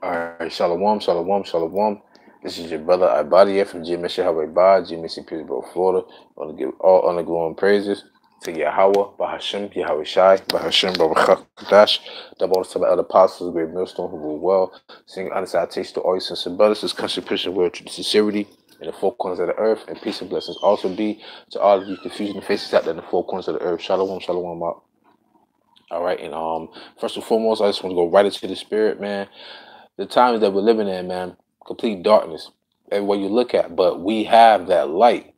Alright, shalom, shalom, shalom. This is your brother AHBAD from YAHAWAH, GMC, Petersburg, Florida. I want to give all honor, glory, and praises to Yahawah, Bahashim, YAHAWASHI, Bahashim, Barakadash, double to the other apostles, great millstone who rule well. Sing honor salutation to all your sons and brothers, this country, Christian world, to sincerity in the four corners of the earth, and peace and blessings also be to all of you confusion faces out there in the four corners of the earth. Shalom, shalom, out. All right, and first and foremost, I just want to go right into the spirit, man. The times that we're living in, man, complete darkness everywhere you look at. But we have that light,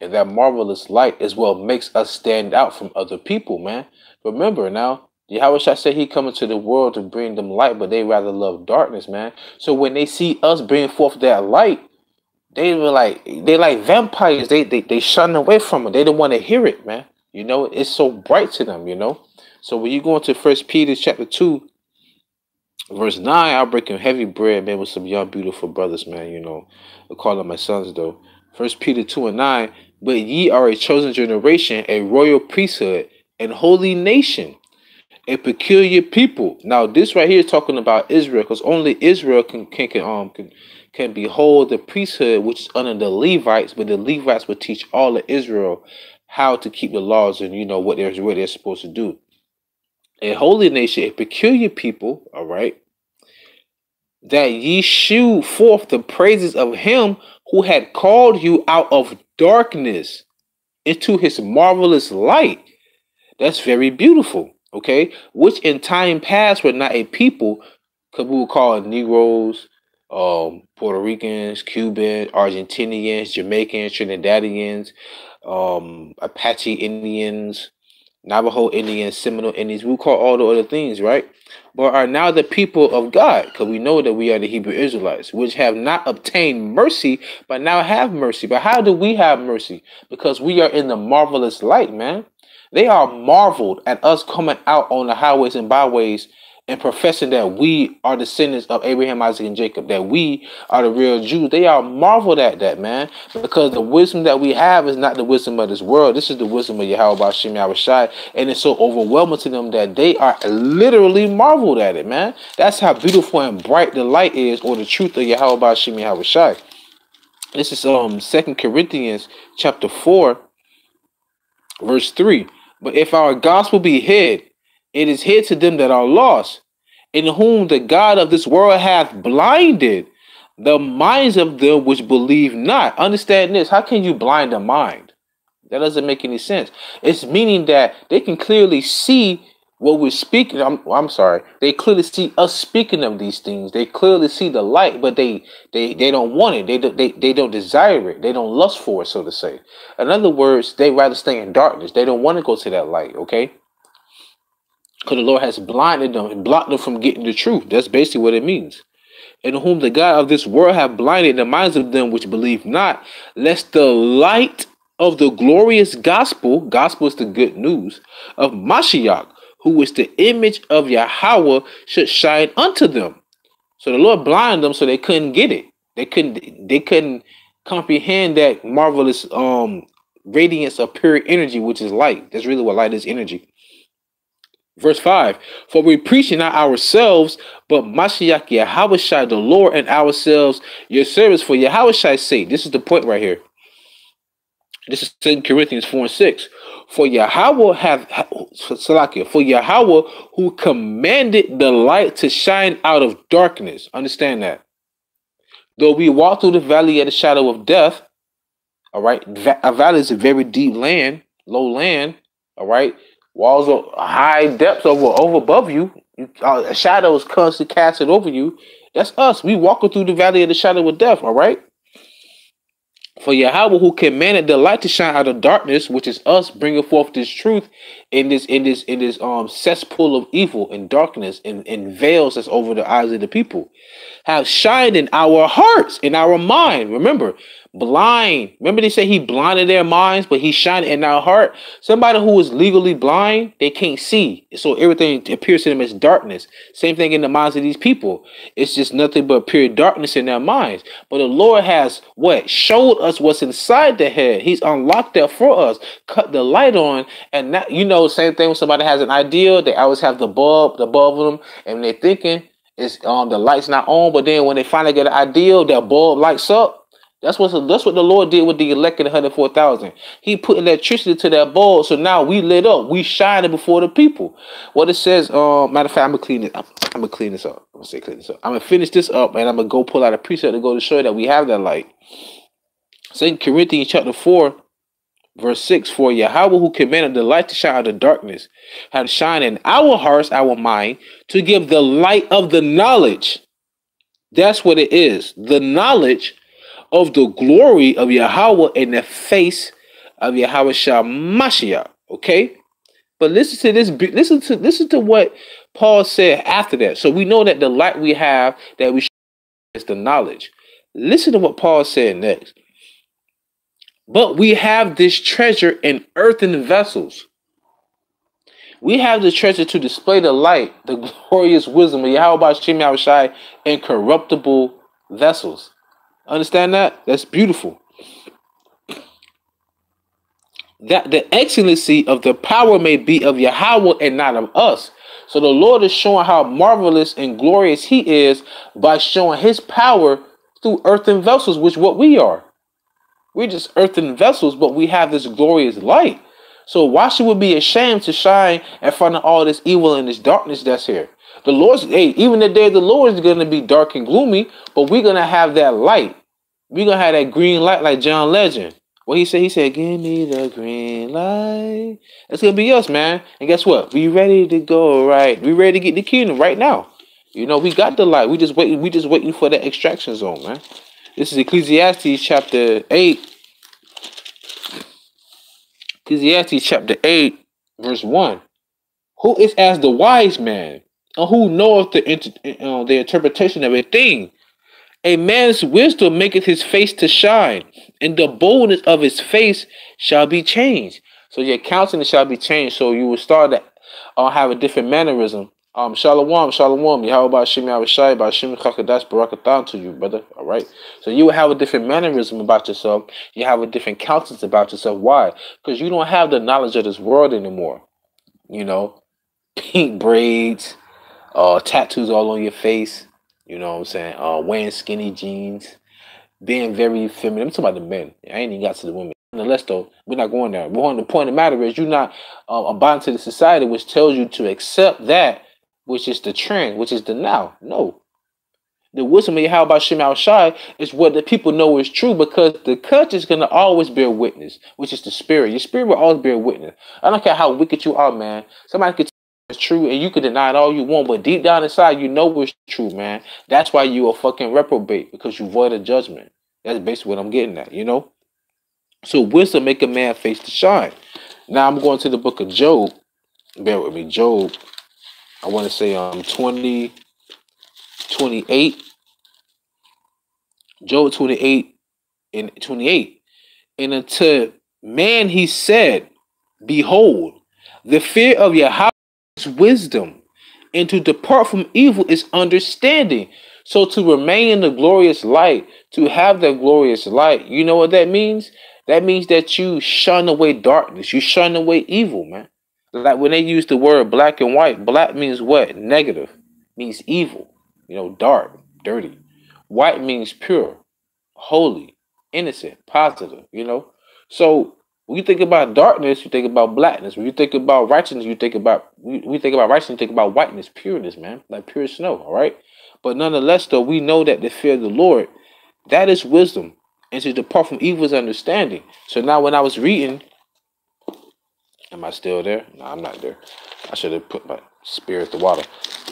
and that marvelous light is what makes us stand out from other people, man. Remember now, Yahweh said he come into the world to bring them light, but they rather love darkness, man. So when they see us bring forth that light, they like vampires. They shun away from it. They don't want to hear it, man. You know, it's so bright to them, you know. So when you go into First Peter chapter 2, verse 9, I'll break him heavy bread, man, with some young, beautiful brothers, man, you know. I call them my sons, though. First Peter 2 and 9, but ye are a chosen generation, a royal priesthood, and holy nation, a peculiar people. Now, this right here is talking about Israel, because only Israel can behold the priesthood, which is under the Levites, but the Levites would teach all of Israel how to keep the laws and, you know, what they're supposed to do. A holy nation, a peculiar people, all right, that ye shew forth the praises of him who had called you out of darkness into his marvelous light. That's very beautiful, okay? Which in time past were not a people, because we would call it Negroes, Puerto Ricans, Cubans, Argentinians, Jamaicans, Trinidadians, Apache Indians, Navajo Indians, Seminole Indians, we call all the other things, right? But are now the people of God, because we know that we are the Hebrew Israelites, which have not obtained mercy, but now have mercy. But how do we have mercy? Because we are in the marvelous light, man. They are marveled at us coming out on the highways and byways and professing that we are descendants of Abraham, Isaac, and Jacob, that we are the real Jews. They are marveled at that, man, because the wisdom that we have is not the wisdom of this world. This is the wisdom of Yahweh Shem Yahushai, and it's so overwhelming to them that they are literally marveled at it, man. That's how beautiful and bright the light is, or the truth of Yahweh Shem Yahushai. This is 2 Corinthians chapter 4, verse 3. But if our gospel be hid, it is hid to them that are lost, in whom the God of this world hath blinded the minds of them which believe not. Understand this. How can you blind a mind? That doesn't make any sense. It's meaning that they can clearly see what we're speaking. I'm sorry. They clearly see us speaking of these things. They clearly see the light, but they don't want it. They don't desire it. They don't lust for it, so to say. In other words, they rather stay in darkness. They don't want to go to that light, okay? Because the Lord has blinded them and blocked them from getting the truth. That's basically what it means. In whom the God of this world have blinded the minds of them which believe not, lest the light of the glorious gospel is the good news, of Mashiach, who is the image of Yahweh, should shine unto them. So the Lord blinded them so they couldn't get it. They couldn't comprehend that marvelous radiance of pure energy, which is light. That's really what light is, energy. Verse 5, for we preach not ourselves, but Mashiach Yahawashai the Lord, and ourselves your servants for Yahawashai's sake. This is the point right here. This is 2 Corinthians 4 and 6. For Yahweh who commanded the light to shine out of darkness. Understand that. Though we walk through the valley of the shadow of death, all right, a valley is a very deep land, low land, all right. Walls of high depths over above you. Shadows constantly casted over you. That's us. We walking through the valley of the shadow of death. All right. For Yahweh who commanded the light to shine out of darkness, which is us bringing forth this truth in this cesspool of evil and darkness and veils that's over the eyes of the people, have shined in our hearts, in our mind. Remember, blind. Remember they say he blinded their minds, but he shined in our heart. Somebody who is legally blind, they can't see. So everything appears to them as darkness. Same thing in the minds of these people. It's just nothing but pure darkness in their minds. But the Lord has what? Showed us what's inside the head. He's unlocked that for us, cut the light on, and that, you know, same thing when somebody has an idea, they always have the bulb of them, and they're thinking, It's the light's not on, but then when they finally get an ideal, that bulb lights up. That's what the Lord did with the elect and 104,000. He put electricity to that bulb, so now we lit up, we shining before the people. What it says, matter of fact, I'm gonna clean it. I'm gonna clean this up. I'm gonna say clean this up. I'm gonna finish this up, and I'm gonna go pull out a precept to go to show that we have that light. 2 Corinthians chapter 4, verse 6, for Yahawah who commanded the light to shine out of the darkness, had shine in our hearts, our mind, to give the light of the knowledge. That's what it is. The knowledge of the glory of Yahawah in the face of YAHAWASHI Mashiach. Okay? But listen to this, listen to what Paul said after that. So we know that the light we have that we is the knowledge. Listen to what Paul said next. But we have this treasure in earthen vessels. We have the treasure to display the light, the glorious wisdom of YAHWAH in corruptible vessels. Understand that? That's beautiful. That the excellency of the power may be of Yahawah and not of us. So the Lord is showing how marvelous and glorious he is by showing his power through earthen vessels, which what we are. We're just earthen vessels, but we have this glorious light. So why should we be ashamed to shine in front of all this evil and this darkness that's here? The Lord's, hey, even the day of the Lord is going to be dark and gloomy, but we're going to have that light. We're going to have that green light like John Legend. What he said? He said, give me the green light. That's going to be us, man. And guess what? We ready to go, right? We ready to get the kingdom right now. You know, we got the light. We just waiting for the extraction zone, man. This is Ecclesiastes chapter 8. Ecclesiastes chapter 8, verse 1. Who is as the wise man, and who knoweth the interpretation of a thing? A man's wisdom maketh his face to shine, and the boldness of his face shall be changed. So your countenance shall be changed. So you will start to have a different mannerism. Shalom, shalom. Yahawah Shem Yahushai, Bashim Chakadash Barakatan to you, brother. All right. So you will have a different mannerism about yourself. You have a different countenance about yourself. Why? Because you don't have the knowledge of this world anymore. You know, pink braids, tattoos all on your face. You know what I'm saying? Wearing skinny jeans, being very feminine. I'm talking about the men. I ain't even got to the women. Nonetheless, though, we're not going there. We're on the point of the matter is you're not abiding to the society which tells you to accept that which is the trend, which is the now. No. The wisdom of Yahawah Shem Yahushai is what the people know is true, because the conscience is going to always bear witness, which is the spirit. Your spirit will always bear witness. I don't care how wicked you are, man. Somebody could tell you it's true and you can deny it all you want, but deep down inside, you know it's true, man. That's why you a fucking reprobate, because you void of judgment. That's basically what I'm getting at, you know? So wisdom make a man face to shine. Now I'm going to the book of Job. Bear with me. Job, I want to say 28. Job 28 and 28. And unto man he said, behold, the fear of Yahawah is wisdom, and to depart from evil is understanding. So to remain in the glorious light, to have that glorious light, you know what that means? That means that you shun away darkness. You shun away evil, man. Like when they use the word black and white, black means what? Negative. Means evil. You know, dark, dirty. White means pure, holy, innocent, positive, you know. So when you think about darkness, you think about blackness. When you think about righteousness, you think about we think about righteousness, you think about whiteness, pureness, man. Like pure snow, all right? But nonetheless, though, we know that the fear of the Lord, that is wisdom. And to depart from evil is understanding. So now when I was reading, am I still there? No, I'm not there. I should have put my spirit to water.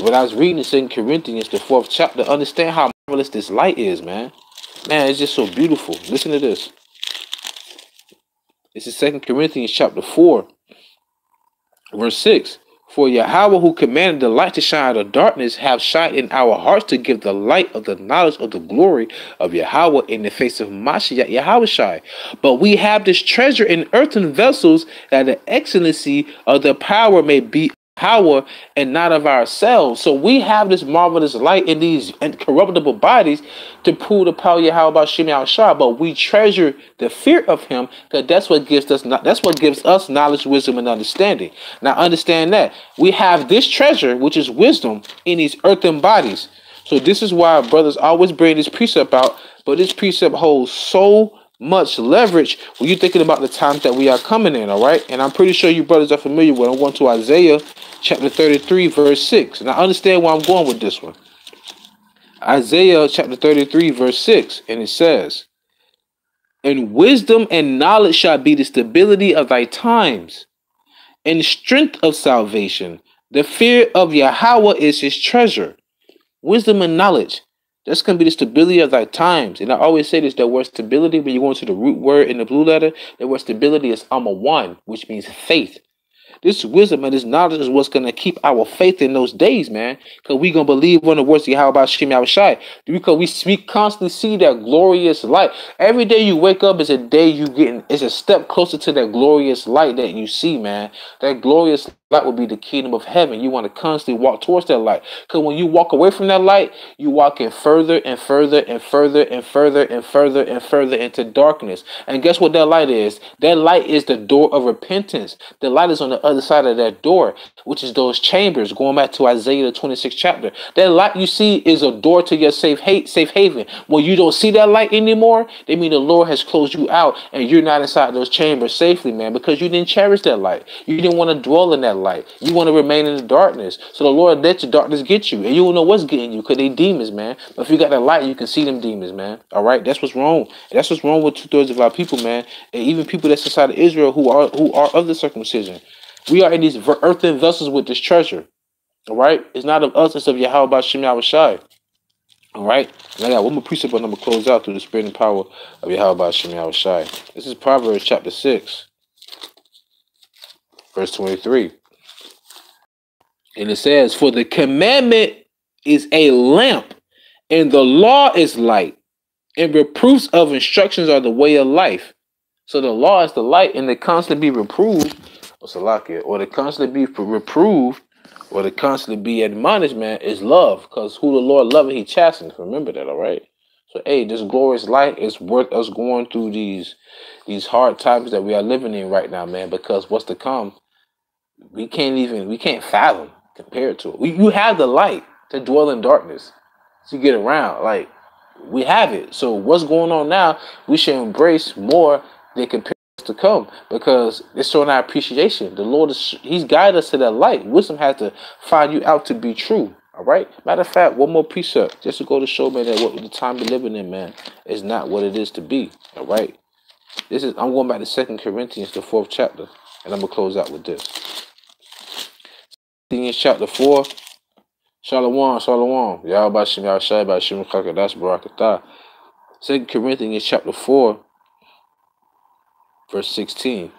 When I was reading 2 Corinthians, the 4th chapter, understand how marvelous this light is, man. Man, it's just so beautiful. Listen to this. This is 2 Corinthians chapter 4, verse 6. For Yahawah who commanded the light to shine out of darkness have shine in our hearts to give the light of the knowledge of the glory of Yahawah in the face of Mashiach Yahawashi. But we have this treasure in earthen vessels, that the excellency of the power may be power and not of ourselves. So we have this marvelous light in these incorruptible bodies to prove the power of Yahweh Shem Shah, but we treasure the fear of him because that's what gives us knowledge, wisdom, and understanding. Now understand that we have this treasure, which is wisdom, in these earthen bodies. So this is why brothers always bring this precept out, but this precept holds so much leverage when you're thinking about the times that we are coming in, all right? And I'm pretty sure you brothers are familiar with it. I'm going to Isaiah chapter 33, verse 6. And I understand where I'm going with this one. Isaiah chapter 33, verse 6. And it says, "And wisdom and knowledge shall be the stability of thy times, and strength of salvation. The fear of Yahweh is his treasure." Wisdom and knowledge. That's going to be the stability of thy times. And I always say this, that word stability, when you go into the root word in the blue letter, that word stability is one, which means faith. This wisdom and this knowledge is what's going to keep our faith in those days, man. Because we're going to believe on the words of Yahweh Shem Yahushai. Because we constantly see that glorious light. Every day you wake up is a day it's a step closer to that glorious light that you see, man. That glorious light will be the kingdom of heaven. You want to constantly walk towards that light. Because when you walk away from that light, you walk in further and further and further and further and further and further into darkness. And guess what that light is? That light is the door of repentance. The light is on the other side of that door, which is those chambers, going back to Isaiah the 26th chapter. That light you see is a door to your safe haven. When you don't see that light anymore, they mean the Lord has closed you out and you're not inside those chambers safely, man, because you didn't cherish that light. You didn't want to dwell in that light. You want to remain in the darkness. So the Lord let your darkness get you, and you don't know what's getting you because they demons, man. But if you got that light, you can see them demons, man. All right, that's what's wrong. And that's what's wrong with 2/3 of our people, man, and even people that's inside of Israel who are of the circumcision. We are in these earthen vessels with this treasure. All right, it's not of us; it's of Yahweh Shem Yahushai. All right, and I got one more precept, and I'm gonna close out through the spirit and power of Yahweh Shem Yahushai. This is Proverbs chapter 6, verse 23. And it says, "For the commandment is a lamp, and the law is light, and reproofs of instructions are the way of life." So the law is the light, and to constantly be reproved, or to constantly be reproved, or to constantly be admonished, man, is love. Because who the Lord loveth, he chastens. Remember that, all right? So, hey, this glorious light is worth us going through these hard times that we are living in right now, man. Because what's to come, we can't fathom compared to it. You have the light to dwell in darkness, to get around. Like, we have it. So what's going on now, we should embrace more than compared to come, because it's showing our appreciation. The Lord he's guided us to that light. Wisdom has to find you out to be true. All right. Matter of fact, one more precept, just to go to show, man, that what the time we're living in, man, is not what it is to be. All right. I'm going back to 2 Corinthians, the 4th chapter, and I'm gonna close out with this. Corinthians chapter 4. Shalom, shalom. Yahweh Shem Yahushai, B'Shem Chakadash Barakatah. 2 Corinthians chapter 4, verse 16.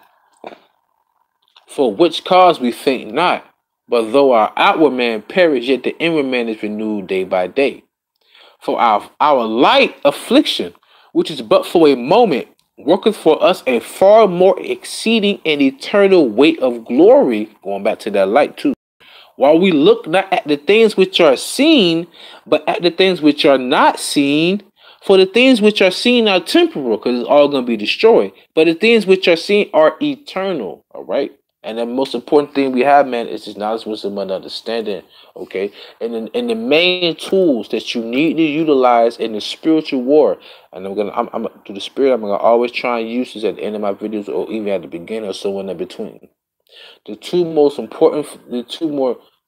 "For which cause we faint not, but though our outward man perish, yet the inward man is renewed day by day. For our light affliction, which is but for a moment, worketh for us a far more exceeding and eternal weight of glory," going back to that light too, "while we look not at the things which are seen, but at the things which are not seen. For the things which are seen are temporal," because it's all going to be destroyed, "but the things which are seen are eternal." All right. And the most important thing we have, man, is this knowledge, wisdom, and understanding. Okay. And the main tools that you need to utilize in the spiritual war. And I'm through the spirit, I'm gonna always try and use this at the end of my videos, or even at the beginning, or somewhere in between. The two more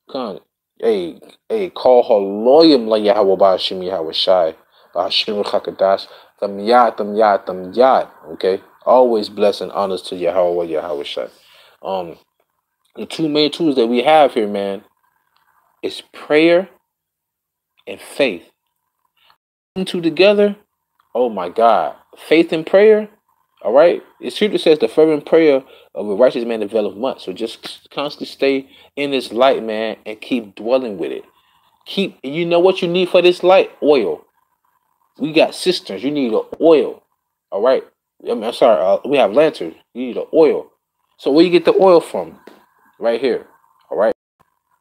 call haloyim la Yahweh B'Shem Yahushai, B'Shem Chakadash, Tam Yad. Okay, always bless and honors to Yahweh Yahushai. The two main tools that we have here, man, is prayer and faith. Two together, oh my God, faith and prayer. All right, the scripture says the fervent prayer of a righteous man availeth much. So just constantly stay in this light, man, and keep dwelling with it. You know what you need for this light? Oil. We got cisterns. You need oil. All right. I'm sorry. We have lanterns. You need oil. So where you get the oil from? Right here. All right.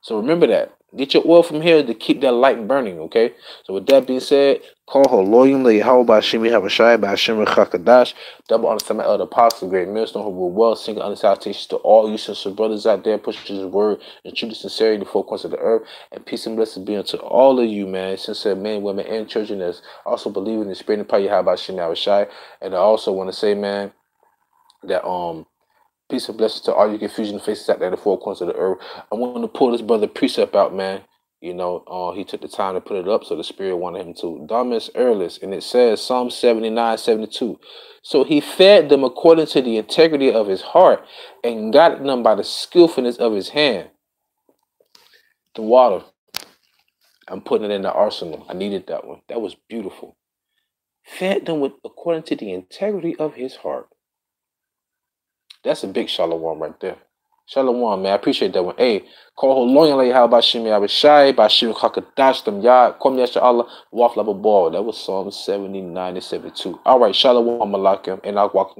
So remember that. Get your oil from here to keep that light burning, okay? So with that being said, call her loyal YAHAWASHI YAHAWASHI by Hashem Chakadash. Double understand my elder apostle, great millstone, who will well sing under salutations to all you sister brothers out there, pushing his word and truth and sincerity in the four corners of the earth. And peace and blessings be unto all of you, man, sincere men, women, and children that's also believing in the spirit and power YAHAWASHI YAHAWASHI. And I also want to say, man, that peace and blessings to all you confusion faces out there in the four corners of the earth. I want to pull this brother precept out, man. You know, he took the time to put it up, so the Spirit wanted him to. Dumbest, earless, and it says, Psalm 79:72. So he fed them according to the integrity of his heart and got them by the skillfulness of his hand. The water, I'm putting it in the arsenal. I needed that one. That was beautiful. Fed them according to the integrity of his heart. That's a big shalom right there. Shalom, man. I appreciate that one. Hey, call her long like how Bashim Yabashai, Bashim Kakadash them ya. Come Yasha Allah, Waf Ball. That was Psalm 79 and 72. All right, Shalom Malakim, and I'll walk